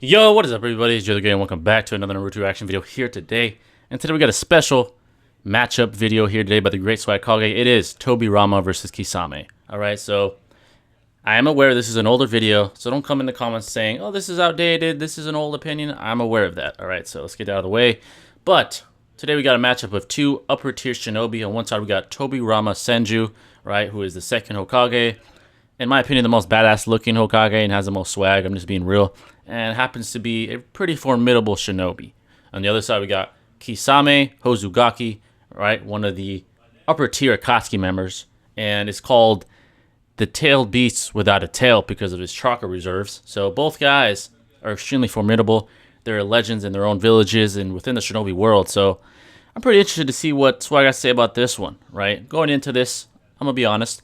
Yo, what is up, everybody? It's Joe the Game. Welcome back to another Naruto reaction video here today. And today we got a special matchup video here today by the great Swagkage. It is Tobirama versus Kisame. Alright, so I am aware this is an older video, so don't come in the comments saying, oh, this is outdated, this is an old opinion. I'm aware of that. Alright, so let's get out of the way. But today we got a matchup of two upper tier shinobi. On one side we got Tobirama Senju, right, who is the second Hokage. In my opinion, the most badass looking Hokage and has the most swag. I'm just being real. And happens to be a pretty formidable shinobi. On the other side, we got Kisame Hozugaki, right? One of the upper tier Akatsuki members. And it's called the Tailed Beast Without a Tail because of his chakra reserves. So both guys are extremely formidable. They're legends in their own villages and within the shinobi world. So I'm pretty interested to see what Swag has to say about this one, right? Going into this, I'm going to be honest.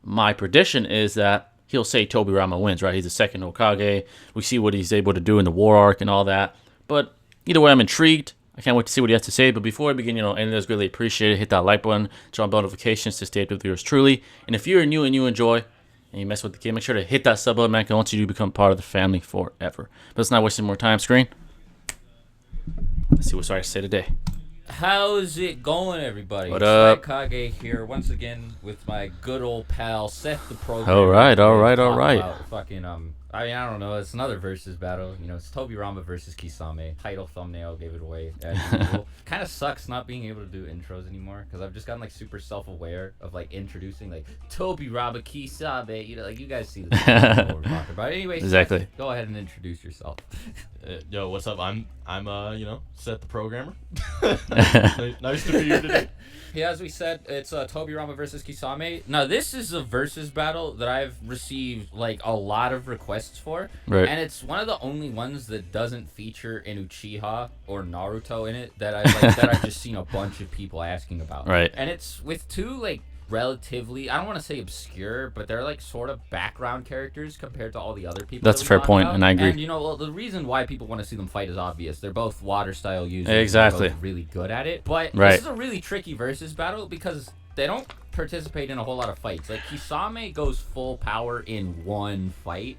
My prediction is that he'll say Tobirama wins, right? He's the second Hokage. We see what he's able to do in the war arc and all that. But either way, I'm intrigued. I can't wait to see what he has to say. But before I begin, anything that's greatly appreciated. Hit that like button, turn on bell notifications to stay up with yours truly. And if you're new and you enjoy and you mess with the game, make sure to hit that sub button, man. I want you to become part of the family forever. But let's not waste any more time, screen. Let's see what Swag has to say today. How's it going, everybody? What up? Swagkage here once again with my good old pal Seth the Program. All right. Fucking I mean, I don't know. It's another versus battle. You know, it's Tobirama versus Kisame. Title thumbnail gave it away as usual. Kind of sucks not being able to do intros anymore because I've just gotten like super self-aware of like introducing like Tobirama Kisame. You know, like you guys see what we're talking about. Anyways, Exactly. Seth, go ahead and introduce yourself. Yo, what's up? I'm Seth the Programmer. Nice to be here today. Yeah, as we said, it's Tobirama versus Kisame. Now, this is a versus battle that I've received like a lot of requests for, Right. and it's one of the only ones that doesn't feature an Uchiha or Naruto in it that I've just seen a bunch of people asking about. Right. And it's with two like relatively, I don't want to say obscure, but they're like sort of background characters compared to all the other people. That's a fair point, and I agree. And you know, the reason why people want to see them fight is obvious. They're both water style users. Exactly. They're both really good at it. But Right. this is a really tricky versus battle because they don't participate in a whole lot of fights. Like Kisame goes full power in one fight,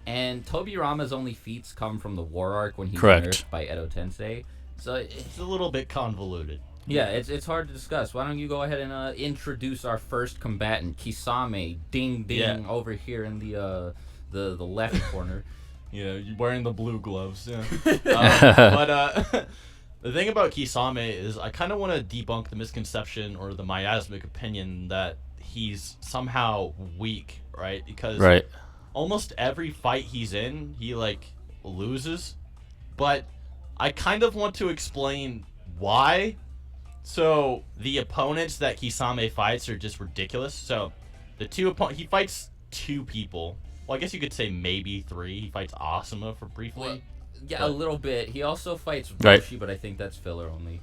and Tobirama's only feats come from the war arc when he's nerfed by Edo Tensei. So It's a little bit convoluted. yeah, it's hard to discuss. Why don't you go ahead and introduce our first combatant, Kisame, ding ding, over here in the left corner. Yeah, you wearing the blue gloves. Yeah. But the thing about Kisame is I kind of want to debunk the misconception or the miasmic opinion that he's somehow weak, right? Because almost every fight he's in, he like loses. But I kind of want to explain why. So the opponents that Kisame fights are just ridiculous. So the he fights two people. Well, I guess you could say maybe three. He fights Asuma for briefly. Well, yeah, a little bit. He also fights Roshi, but I think that's filler only.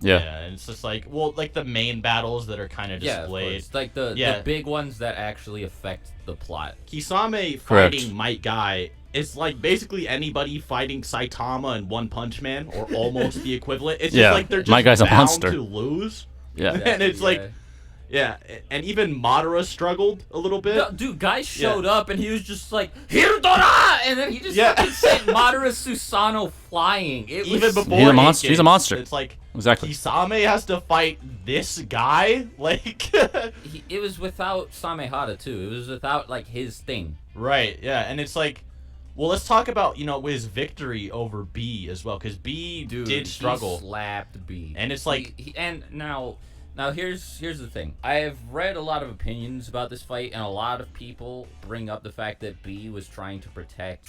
Yeah. And it's just like, well, like the main battles that are kind of displayed. Yeah, like the big ones that actually affect the plot. Kisame fighting Might Guy is like basically anybody fighting Saitama and One Punch Man, or almost the equivalent. It's just like they're just Might Guy's a bound monster to lose. Yeah. And it's like, yeah, and even Madara struggled a little bit. No, dude, guy showed up and he was just like, Hirdora! And then he just fucking sent Madara Susanoo flying. It even was before he's a monster. He's a monster. It's like exactly. Kisame has to fight this guy. Like it was without Samehada too. It was without like his thing. Right. Yeah, and it's like, well, let's talk about his victory over B as well, because B did struggle. He slapped B, and it's like, and now here's the thing. I have read a lot of opinions about this fight, and a lot of people bring up the fact that B was trying to protect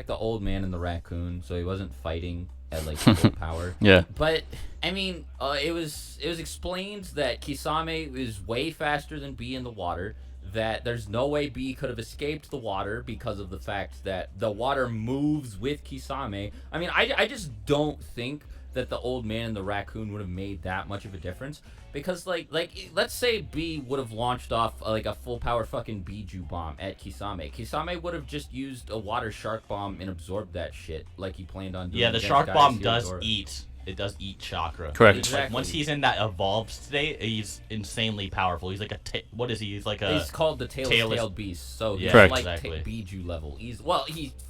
the old man and the raccoon, so he wasn't fighting at like full power. Yeah. But I mean, it was explained that Kisame is way faster than B in the water. That there's no way B could have escaped the water because of the fact that the water moves with Kisame. I mean, I just don't think that the old man and the raccoon would have made that much of a difference, because like let's say B would have launched off like a full power fucking Biju bomb at Kisame. Kisame would have just used a water shark bomb and absorbed that shit like he planned on doing. Yeah, the shark bomb does eat it does eat chakra. Correct. Exactly. Like, once he's in that evolved state, he's insanely powerful. He's like what is he? He's like a. He's called the tailed beast. So he's Correct. like Exactly. Biju level. He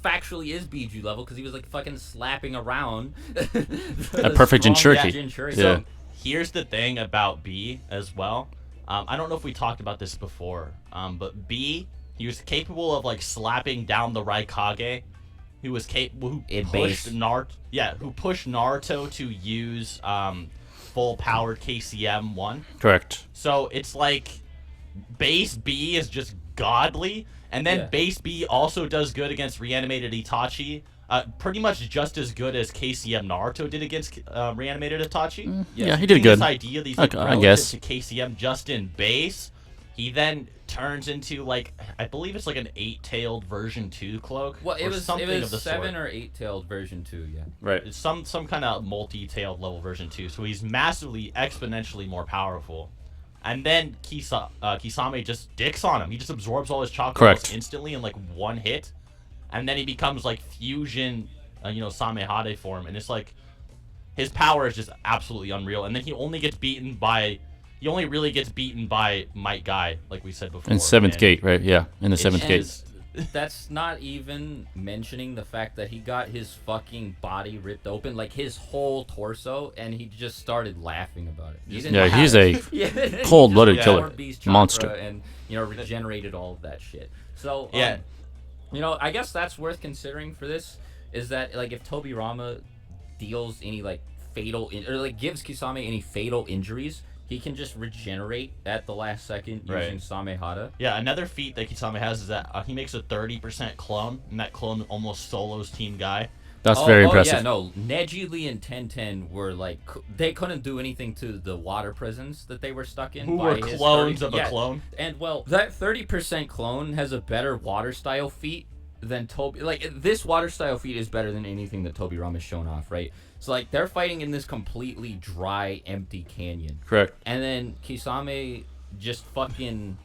factually is Biju level because he was like fucking slapping around. A perfect Jinchuriki. Jinchuriki. Yeah. So here's the thing about B as well. I don't know if we talked about this before, but B, he was capable of like slapping down the Raikage, who pushed Naruto to use full powered KCM 1. Correct. So it's like base B is just godly, and then base B also does good against reanimated Itachi. Pretty much just as good as KCM Naruto did against reanimated Itachi. Yeah, he did good. This idea that he's Okay, like I guess. relative to KCM just in base, he then turns into like I believe it's like an 8-tailed version 2 cloak. Well, it or was something of the 7 sort. or 8-tailed version 2. Yeah. Right. It's some kind of multi-tailed level version 2. So he's massively exponentially more powerful. And then Kisame just dicks on him. He just absorbs all his chakra Correct. instantly in like one hit. And then he becomes like fusion, Samehade form, and it's like his power is just absolutely unreal. And then he only really gets beaten by Might Guy, like we said before. In 7th and gate, right? Yeah, in the 7th gate. just- That's not even mentioning the fact that he got his fucking body ripped open, like his whole torso, and he just started laughing about it. He didn't Yeah, have- he's a Yeah, cold-blooded he just killer. absorbed Beast chakra Monster. and regenerated all of that shit. So Yeah. I guess that's worth considering for this is that like if Tobirama deals any like fatal or like gives Kisame any fatal injuries, he can just regenerate at the last second using Right. Samehada. Yeah, another feat that Kisame has is that he makes a 30% clone, and that clone almost solos Team Guy. That's very impressive. Yeah, no, Neji, Lee, and Tenten were like they couldn't do anything to the water prisons that they were stuck in. Who by were his clones 30 of a clone. And well, that 30% clone has a better water style feat than Toby. Like this water style feat is better than anything that Tobirama's shown off, right? So like they're fighting in this completely dry, empty canyon. Correct. And then Kisame just fucking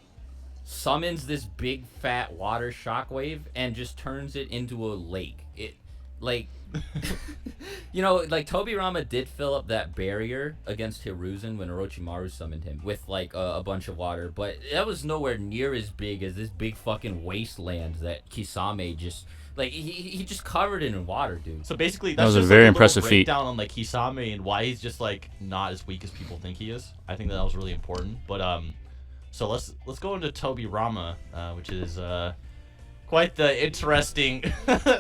summons this big fat water shockwave and just turns it into a lake. It like like Tobirama did fill up that barrier against Hiruzen when Orochimaru summoned him with like a bunch of water, but that was nowhere near as big as this big fucking wasteland that Kisame just like he just covered it in water, dude. So basically, That that's was a just very like little impressive feat. breakdown on like Kisame and why he's just like not as weak as people think he is. I think that was really important. But so let's go into Tobirama, which is quite the interesting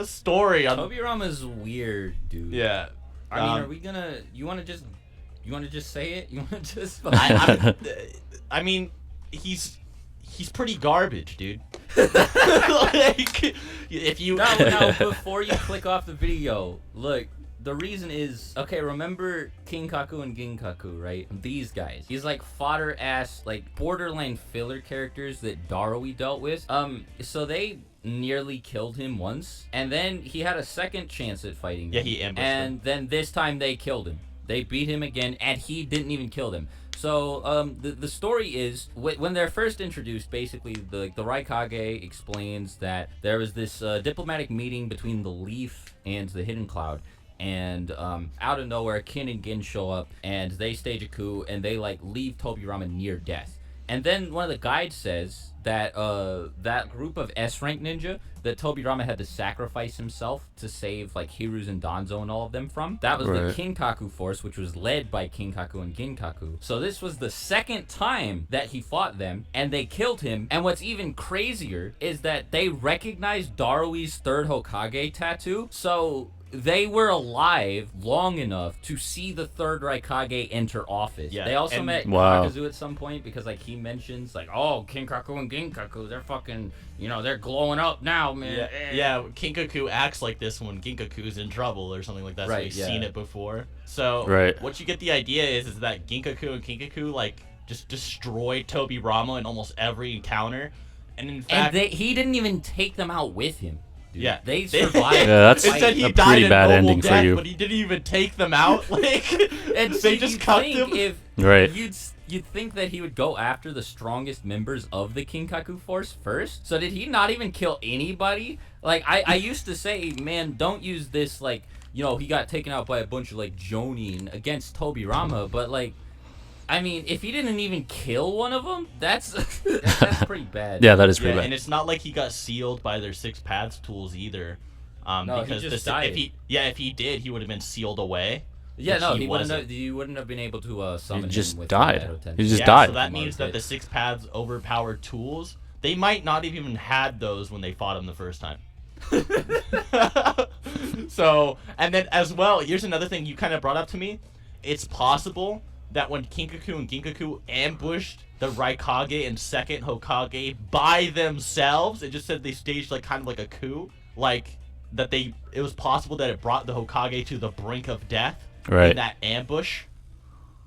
story. Tobirama's weird, dude. Yeah. I mean, are we gonna? You want to just say it? You want to just? I mean, he's pretty garbage, dude. Like, if you No, before you click off the video, look, the reason is, okay, remember Kinkaku and Ginkaku, right? These guys. He's like fodder-ass, like, borderline filler characters that Darui dealt with. So they nearly killed him once, and then he had a second chance at fighting them. Yeah, he ambushed And then this time they killed him. They beat him again, and he didn't even kill them. So the story is when they're first introduced, basically the Raikage explains that there was this diplomatic meeting between the Leaf and the Hidden Cloud, and out of nowhere, Kin and Gin show up and they stage a coup and they like leave Tobirama near death. And then one of the guides says that that group of S-rank ninja that Tobirama had to sacrifice himself to save like Hiruzen and Danzo and all of them from, that was the Kinkaku force, which was led by Kinkaku and Ginkaku. So this was the second time that he fought them, and they killed him. And what's even crazier is that they recognized Darui's third Hokage tattoo. So they were alive long enough to see the third Raikage enter office. Yeah, They also and- met Wow. Kakuzu at some point because like he mentions like, oh, Kinkaku and Ginkaku, they're fucking, they're glowing up now, man. Yeah, Kinkaku acts like this when Ginkaku's in trouble or something like that. So Right, we've yeah. seen it before. So Right. what you get the idea is that Ginkaku and Kinkaku like just destroyed Tobirama in almost every encounter, and in fact, And he didn't even take them out with him. Dude. Yeah. They survived. Yeah, that's it said he a died pretty a bad noble ending for death, you. but he didn't even take them out. Like And they so just you'd cut think them. If Right. You'd think that he would go after the strongest members of the Kinkaku force first. So did he not even kill anybody? Like I used to say, man, don't use this like you know, he got taken out by a bunch of like Jonin against Tobirama, but like, I mean, if he didn't even kill one of them, that's that's pretty bad. Yeah, that is pretty Yeah, bad. and it's not like he got sealed by their six paths tools either. No, because he just died. if he did, he would have been sealed away. Yeah, which no, he wasn't. you wouldn't have been able to summon just him with died. Edo Tensei. He just Yeah, died. so that means that the six paths overpowered tools, they might not have even had those when they fought him the first time. So, and then as well, here's another thing you kind of brought up to me. It's possible that when Kinkaku and Ginkaku ambushed the Raikage and second Hokage by themselves, it just said they staged like kind of like a coup, like that it was possible that it brought the Hokage to the brink of death Right. in that ambush.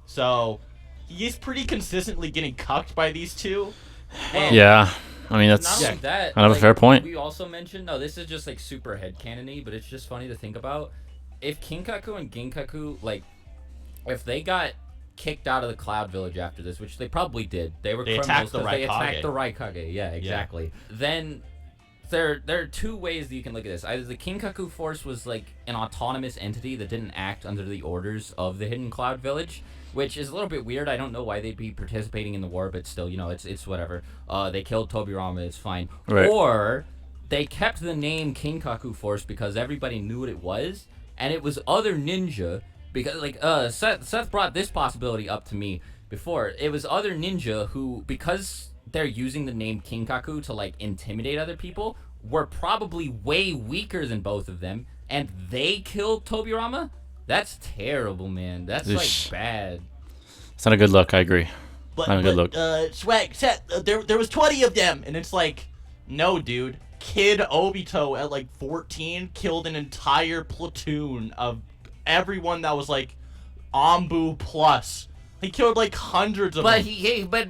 So he's pretty consistently getting cucked by these two. And Yeah. I mean, Not that's only that, kind of a like, fair point. We also mentioned, no, this is just like super headcanon-y, but it's just funny to think about. If Kinkaku and Ginkaku, like, if they got kicked out of the Cloud Village after this, which they probably did, they were criminals attacked the because they Raikage. attacked the Raikage. Yeah, exactly. Then there are two ways that you can look at this. Either the Kinkaku force was like an autonomous entity that didn't act under the orders of the Hidden Cloud Village, which is a little bit weird. I don't know why they'd be participating in the war, but still, you know, it's whatever. They killed Tobirama, it's fine. Right. Or they kept the name Kinkaku Force because everybody knew what it was, and it was other ninja. Because like Seth brought this possibility up to me before. It was other ninja who, because they're using the name Kinkaku to like intimidate other people, were probably way weaker than both of them, and they killed Tobirama. That's terrible, man. That's Ish. like bad. It's not a good look. I agree. But, Not a good look. Swag, Seth, there was 20 of them, and it's like, no, dude. Kid Obito at like 14 killed an entire platoon of everyone that was like Ambu plus. He killed like hundreds of But them. he had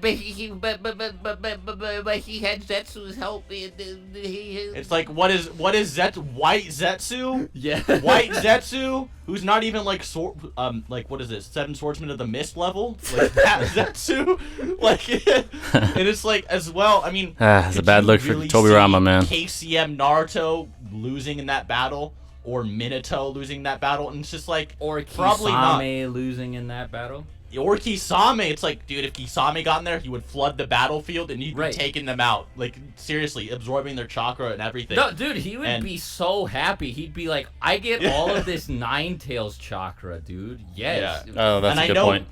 Zetsu's help. It's like, what is White Zetsu? Yeah. White Zetsu, who's not even like like what is it, Seven Swordsmen of the Mist level? Like that Zetsu, like, and it's like as well. I mean, It's a could bad you look for really Tobirama, see man. KCM Naruto losing in that battle, or Minato losing that battle, and it's just like, Or probably not. Kisame losing in that battle. Or Kisame, it's like, dude, if Kisame got in there, he would flood the battlefield and he'd be Right. taking them out. Like, seriously, absorbing their chakra and everything. No, dude, he would And- be so happy. He'd be like, I get all of this Nine Tails chakra, dude. Yes. Yeah. Oh, that's And a I good know, point.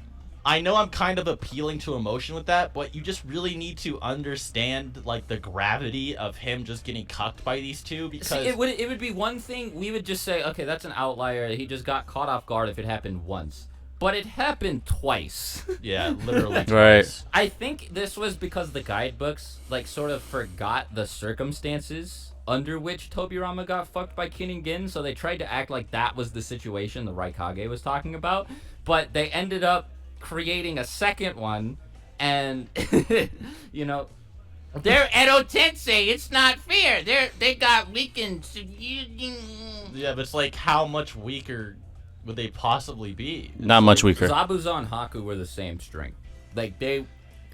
I know I'm kind of appealing to emotion with that, but you just really need to understand, like, the gravity of him just getting cucked by these two, because... See, it would be one thing, we would just say, okay, that's an outlier. He just got caught off guard if it happened once. But it happened twice. Yeah, literally. Right. twice. I think this was because the guidebooks, like, sort of forgot the circumstances under which Tobirama got fucked by Kin and Gin, so they tried to act like that was the situation the Raikage was talking about, but they ended up creating a second one, and, you know, they're Edo Tensei, it's not fair, they got weakened. Yeah, but it's like, how much weaker would they possibly be? Not much weaker. Zabuza and Haku were the same strength. Like, they...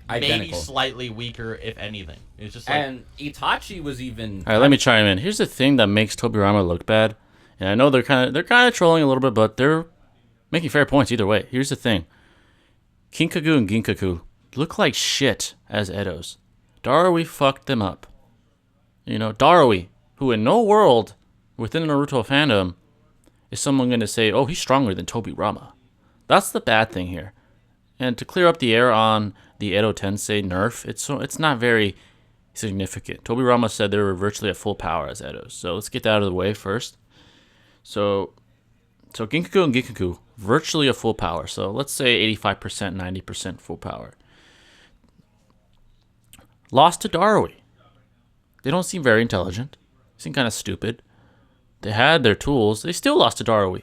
Maybe identical. slightly weaker, if anything. It's just like... And Itachi was even... All right, let me chime in. Here's the thing that makes Tobirama look bad, and I know they're kind of trolling a little bit, but they're making fair points either way. Here's the thing: Kinkaku and Ginkaku look like shit as Edos. Darui fucked them up. You know, Darui, who in no world within the Naruto fandom is someone going to say, "Oh, he's stronger than Tobirama." That's the bad thing here. And to clear up the air on the Edo Tensei nerf, it's not very significant. Tobirama said they were virtually at full power as Edos. So let's get that out of the way first. So Ginkaku and Ginkaku, virtually a full power. So let's say 85%, 90% full power. Lost to Darui. They don't seem very intelligent. They seem kind of stupid. They had their tools. They still lost to Darui.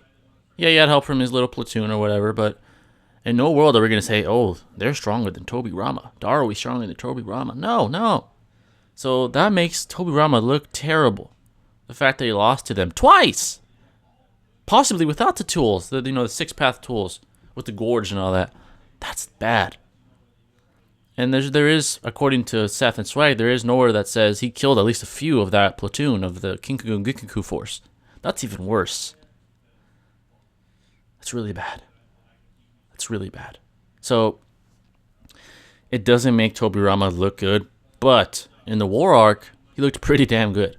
Yeah, he had help from his little platoon or whatever, but in no world are we going to say, oh, they're stronger than Tobirama. Darui's stronger than Tobirama. No. So that makes Tobirama look terrible. The fact that he lost to them twice. Possibly without the tools, the six-path tools with the gorge and all that. That's bad. And there is, according to Seth and Swag, there is nowhere that says he killed at least a few of that platoon of the Kinkaku and Ginkaku force. That's even worse. That's really bad. That's really bad. So it doesn't make Tobirama look good, but in the war arc, he looked pretty damn good.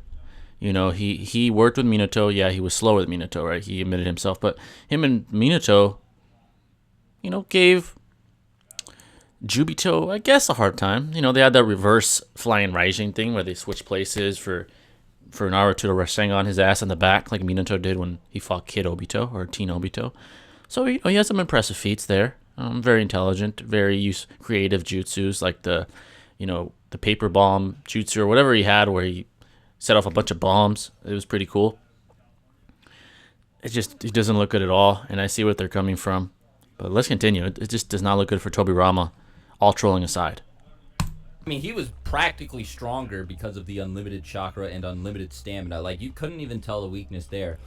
You know, he worked with Minato. Yeah, he was slow with Minato, right? He admitted himself, but him and Minato, you know, gave Jubito, I guess, a hard time. You know, they had that reverse flying Raijin thing where they switch places for Naruto to Rasengan his ass in the back, like Minato did when he fought Kid Obito or Teen Obito. So you know, he has some impressive feats there. Very intelligent, very creative jutsus like the paper bomb jutsu or whatever he had, where he set off a bunch of bombs. It was pretty cool. It doesn't look good at all, and I see what they're coming from. But let's continue. It just does not look good for Tobirama, all trolling aside. I mean, he was practically stronger because of the unlimited chakra and unlimited stamina. Like, you couldn't even tell the weakness there.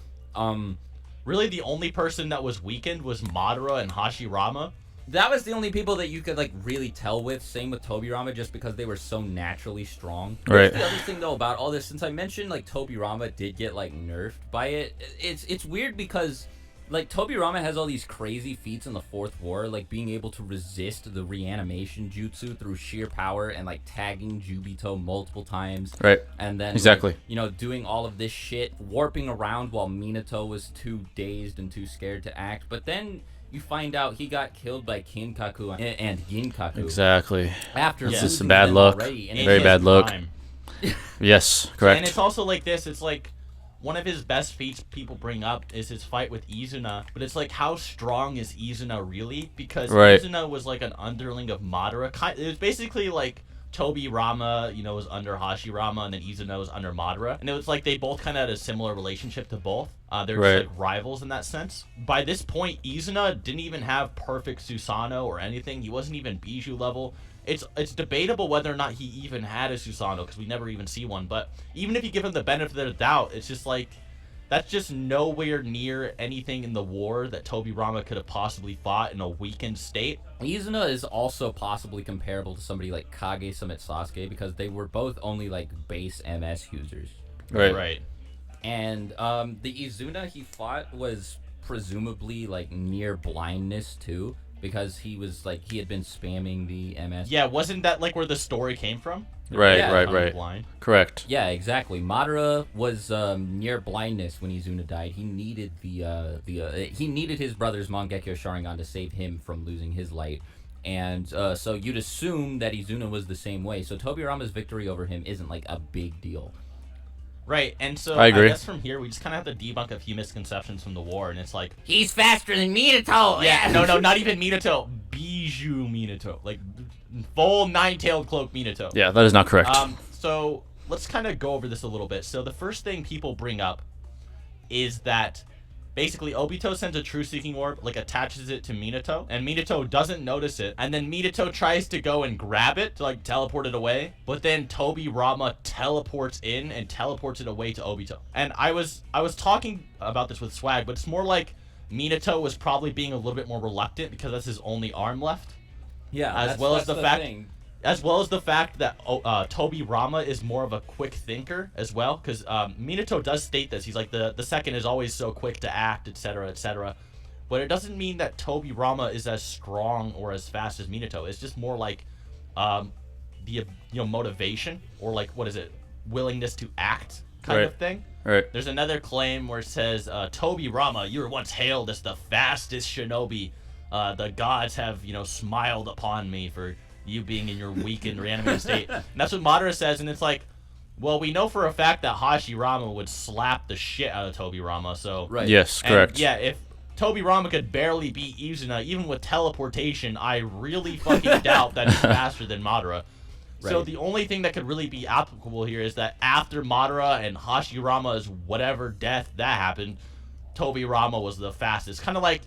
Really, the only person that was weakened was Madara and Hashirama. That was the only people that you could, like, really tell with. Same with Tobirama, just because they were so naturally strong. Right. That's the other thing, though, about all this. Since I mentioned, like, Tobirama did get, like, nerfed by it, it's weird because, like, Tobirama has all these crazy feats in the Fourth War, like being able to resist the reanimation jutsu through sheer power and, like, tagging Jubito multiple times. Right. And then, exactly. like, you know, doing all of this shit, warping around while Minato was too dazed and too scared to act. But then you find out he got killed by Kinkaku and Ginkaku. Exactly. After This is losing some bad them luck. already, and Very In bad his luck. prime. Yes, correct. And it's also like this. It's like one of his best feats people bring up is his fight with Izuna. But it's like, how strong is Izuna really? Because Right. Izuna was like an underling of Madara. It was basically like Tobirama, you know, was under Hashirama, and then Izuna was under Madara. And it was like they both kind of had a similar relationship to both. They're Right. just like rivals in that sense. By this point, Izuna didn't even have perfect Susanoo or anything. He wasn't even Bijou level. It's debatable whether or not he even had a Susanoo, because we never even see one. But even if you give him the benefit of the doubt, it's just like, that's just nowhere near anything in the war that Tobirama could have possibly fought in a weakened state. Izuna is also possibly comparable to somebody like Kage-sama Sasuke, because they were both only, like, base MS users. Right. And the Izuna he fought was presumably, like, near blindness too, because he had been spamming the MS. Yeah, wasn't that like where the story came from? Right, Yeah. right. Blind. Correct. Yeah, exactly. Madara was near blindness when Izuna died. He needed he needed his brother's Mangekyo Sharingan to save him from losing his light. And so you'd assume that Izuna was the same way. So Tobirama's victory over him isn't, like, a big deal. Right, and so I agree. guess from here we just kind of have to debunk a few misconceptions from the war, and it's like, He's faster than Minato! yeah, no, not even Minato, Bijou Minato, like full nine-tailed cloak Minato. Yeah, that is not correct. So let's kind of go over this a little bit. So the first thing people bring up is that basically Obito sends a true seeking orb, like attaches it to Minato, and Minato doesn't notice it, and then Minato tries to go and grab it to, like, teleport it away, but then Tobirama teleports in and teleports it away to Obito. And I was talking about this with Swag, but it's more like Minato was probably being a little bit more reluctant because that's his only arm left. Yeah, As well as the fact that Tobirama is more of a quick thinker as well, because Minato does state this. He's like, the second is always so quick to act, etc., etc. But it doesn't mean that Tobirama is as strong or as fast as Minato. It's just more like the motivation, or like, what is it, willingness to act kind Right. of thing. Right. There's another claim where it says, Tobirama, you were once hailed as the fastest shinobi. The gods have, smiled upon me for you being in your weakened reanimated state. And that's what Madara says, and it's like, well, we know for a fact that Hashirama would slap the shit out of Tobirama, so... Right. Yes, And, correct. yeah, if Tobirama could barely beat Izuna, even with teleportation, I really fucking doubt that he's faster than Madara. So Right. the only thing that could really be applicable here is that after Madara and Hashirama's whatever death that happened, Tobirama was the fastest. Kind of like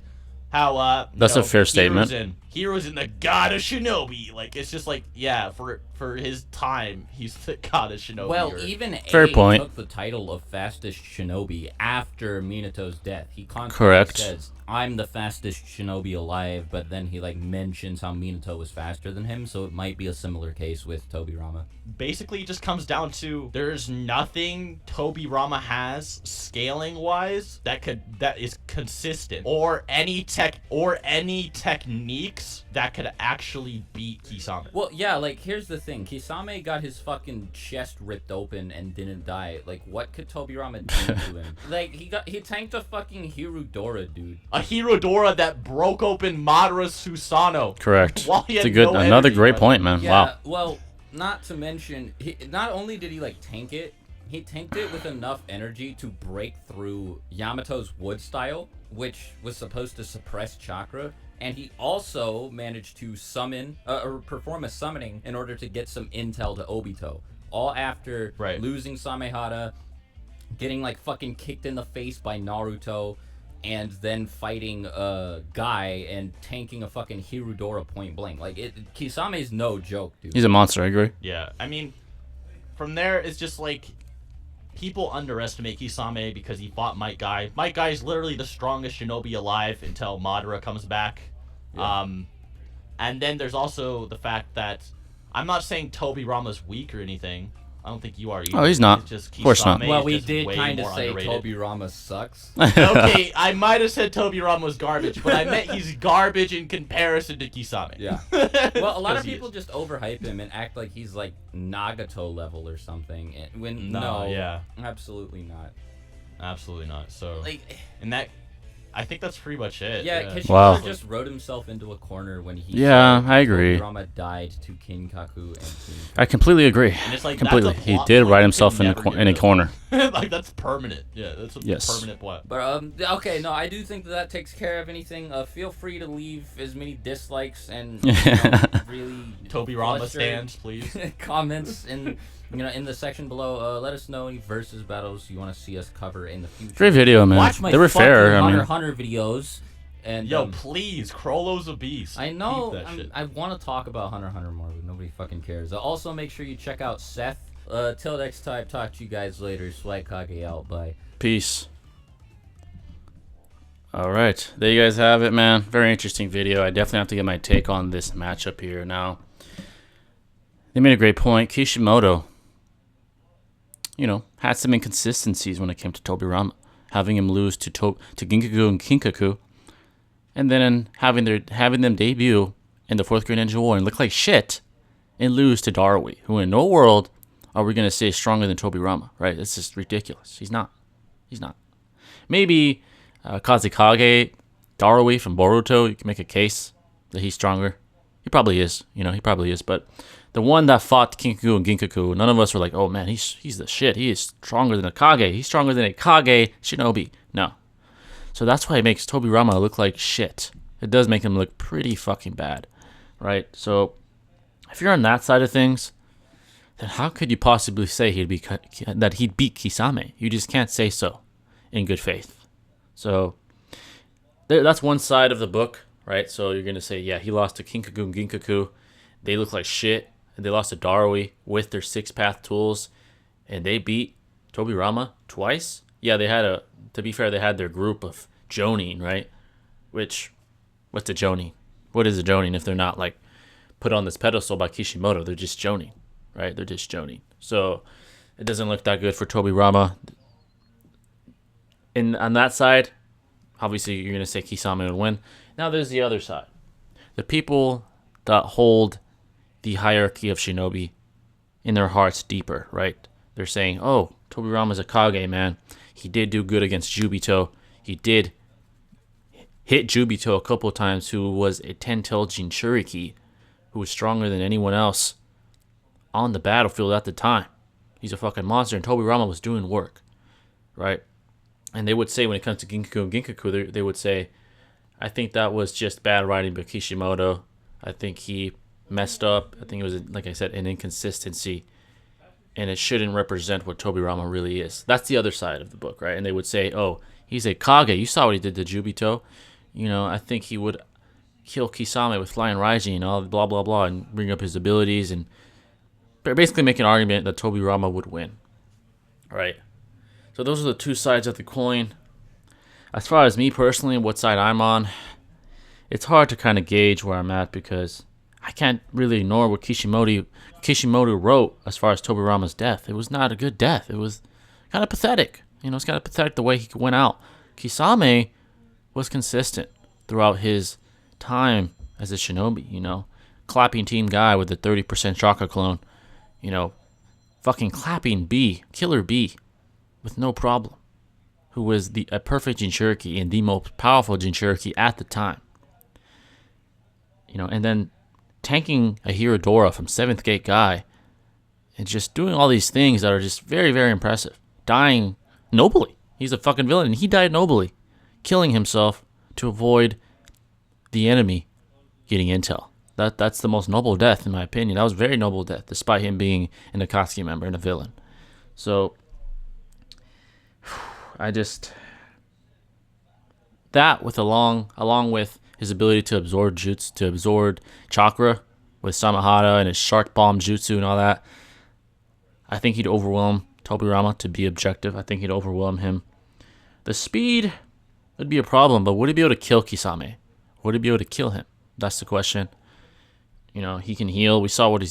how That's a fair statement. heroes in the god of shinobi. Like, it's just like, yeah, for his time, he's the god of shinobi. Well, even Fair A point. took the title of fastest shinobi after Minato's death. He constantly Correct. says, "I'm the fastest shinobi alive," but then he like mentions how Minato was faster than him, so it might be a similar case with Tobirama. Basically, it just comes down to there's nothing Tobirama has scaling wise that is consistent, or any techniques that could actually beat Kisame. Well, yeah, like, here's the thing. Kisame got his fucking chest ripped open and didn't die. Like, what could Tobirama do to him? Like, he tanked a fucking Hirudora, dude. A Hirodora that broke open Madara's Susanoo. Correct. While he It's had a good, no another energy great left. point, man. Yeah, Wow. well, not to mention, not only did he, like, tank it, he tanked it with enough energy to break through Yamato's wood style, which was supposed to suppress chakra, and he also managed to summon, or perform a summoning in order to get some intel to Obito. All after losing Samehara, getting, like, fucking kicked in the face by Naruto, and then fighting Guy and tanking a fucking Hirudora point blank. Like, Kisame's no joke, dude. He's a monster, I agree. Yeah, I mean, from there, it's just like, people underestimate Kisame because he fought Might Guy. Might Guy is literally the strongest shinobi alive until Madara comes back. Yeah. And then there's also the fact that, I'm not saying Tobirama's weak or anything. I don't think you are either. Oh, he's not. It's just Of course not. Kisame Well, is we just did way kind of more say underrated. Tobirama sucks. Okay, I might have said Tobirama was garbage, but I meant he's garbage in comparison to Kisame. Yeah. Well, a lot of 'Cause he people is. just overhype him and act like he's like Nagato level or something. And when No, no, yeah. absolutely not. Absolutely not. So, Like, and that, I think that's pretty much it. yeah, Kishimoto Wow. just wrote himself into a corner when he Yeah, said I agree. Tobirama died to Kinkaku and King. I completely agree. And it's like, Completely. that's a He plot did point write you himself can in a, never cor- get in a rid of. corner. Like, that's permanent. Yeah, that's a Yes. permanent plot. But okay, no, I do think that takes care of anything. Feel free to leave as many dislikes and really Tobirama frustrating stands, please. comments in in the section below. Let us know any versus battles you want to see us cover in the future. Great video, man. Watch my They were fucking fair. I Hunter mean, x Hunter videos. And Yo, please, Krollo's a beast. I know Keep that shit. I want to talk about Hunter x Hunter more, but nobody fucking cares. Also, make sure you check out Seth. Till next time, talk to you guys later. Swagkage out. Bye. peace. All right, there you guys have it, man. Very interesting video. I definitely have to get my take on this matchup here now. They made a great point. Kishimoto, had some inconsistencies when it came to Tobirama, having him lose to Ginkaku and Kinkaku, and then having them debut in the Fourth Grade Ninja War and look like shit, and lose to Darui, who in no world are we gonna say is stronger than Tobirama, right? It's just ridiculous. He's not. Maybe Kazekage Darui from Boruto, you can make a case that he's stronger. He probably is, he probably is. But the one that fought Kinkaku and Ginkaku, none of us were like, oh man, he's the shit. He is stronger than a Kage. He's stronger than a Kage Shinobi. No. So that's why it makes Tobirama look like shit. It does make him look pretty fucking bad, right? So if you're on that side of things, then how could you possibly say that he'd beat Kisame? You just can't say so in good faith. So that's one side of the book, right? So you're going to say, yeah, he lost to Kinkaku and Ginkaku. They look like shit. And they lost to Darui with their six-path tools. And they beat Tobirama twice. Yeah, to be fair, they had their group of Jonin, right? What's a Jonin? What is a Jonin if they're not, like, put on this pedestal by Kishimoto? They're just Jonin, right? They're just Jonin. So it doesn't look that good for Tobirama. And on that side, obviously you're going to say Kisame would win. Now there's the other side. The people that hold the hierarchy of shinobi in their hearts deeper, right? They're saying, oh, Tobirama's a Kage, man. He did do good against Jubito. He did hit Jubito a couple of times, who was a 10-tailed Jinchuriki, who was stronger than anyone else on the battlefield at the time. He's a fucking monster, and Tobirama was doing work, right? And they would say, when it comes to Ginkaku and Ginkaku, they would say, I think that was just bad writing by Kishimoto. I think he messed up. I think it was, like I said, an inconsistency. And it shouldn't represent what Tobirama really is. That's the other side of the book, right? And they would say, oh, he's a Kage. You saw what he did to Jubito. I think he would kill Kisame with Flying Raijin and all blah blah blah, and bring up his abilities, and basically make an argument that Tobirama would win. All right. So those are the two sides of the coin. As far as me personally, what side I'm on, it's hard to kind of gauge where I'm at because I can't really ignore what Kishimoto wrote as far as Tobirama's death. It was not a good death. It was kind of pathetic. You know, it's kind of pathetic the way he went out. Kisame was consistent throughout his time as a shinobi, you know. Clapping team guy with the 30% chakra clone, you know. Fucking clapping B, killer B, with no problem. Who was a perfect Jinchuriki and the most powerful Jinchuriki at the time. You know, and then tanking a Hirodora from 7th Gate guy and just doing all these things that are just very, very impressive. Dying nobly. He's a fucking villain, and he died nobly, killing himself to avoid the enemy getting intel. That's the most noble death, in my opinion. That was a very noble death, despite him being an Akatsuki member and a villain. So, that with along with his ability to absorb jutsu, to absorb chakra with Samahara and his shark bomb jutsu and all that, I think he'd overwhelm Tobirama, to be objective. I think he'd overwhelm him. The speed would be a problem, but would he be able to kill Kisame? Would he be able to kill him? That's the question. You know, he can heal. We saw what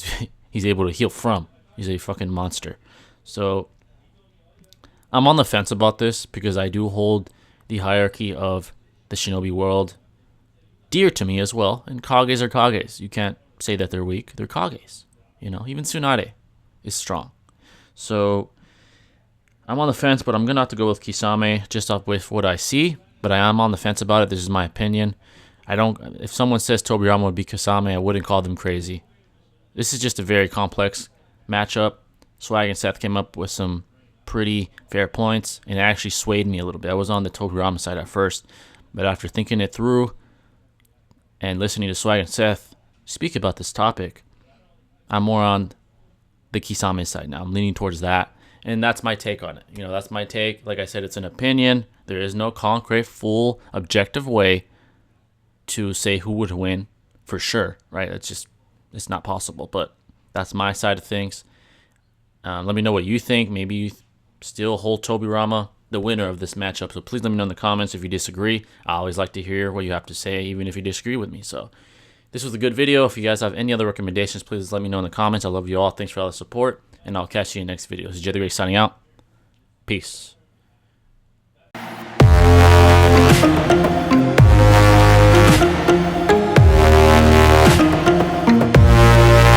he's able to heal from. He's a fucking monster. So I'm on the fence about this because I do hold the hierarchy of the shinobi world dear to me as well. And Kages are Kages. You can't say that they're weak. They're Kages. You know, even Tsunade is strong. So I'm on the fence, but I'm going to have to go with Kisame just off with what I see. But I am on the fence about it. This is my opinion. If someone says Tobirama would be Kisame, I wouldn't call them crazy. This is just a very complex matchup. Swag and Seth came up with some pretty fair points, and it actually swayed me a little bit. I was on the Tobirama side at first, but after thinking it through and listening to Swag and Seth speak about this topic, I'm more on the Kisame side now. I'm leaning towards that, and that's my take on it. You know, that's my take. Like I said, it's an opinion. There is no concrete, full, objective way to say who would win for sure, right? It's not possible, but that's my side of things. Let me know what you think. Maybe you still hold Tobirama the winner of this matchup, so please let me know in the comments if you disagree. I always like to hear what you have to say, even if you disagree with me. So this was a good video. If you guys have any other recommendations, please let me know in the comments. I love you all. Thanks for all the support, and I'll catch you in the next video. This is Jay the Great signing out. Peace.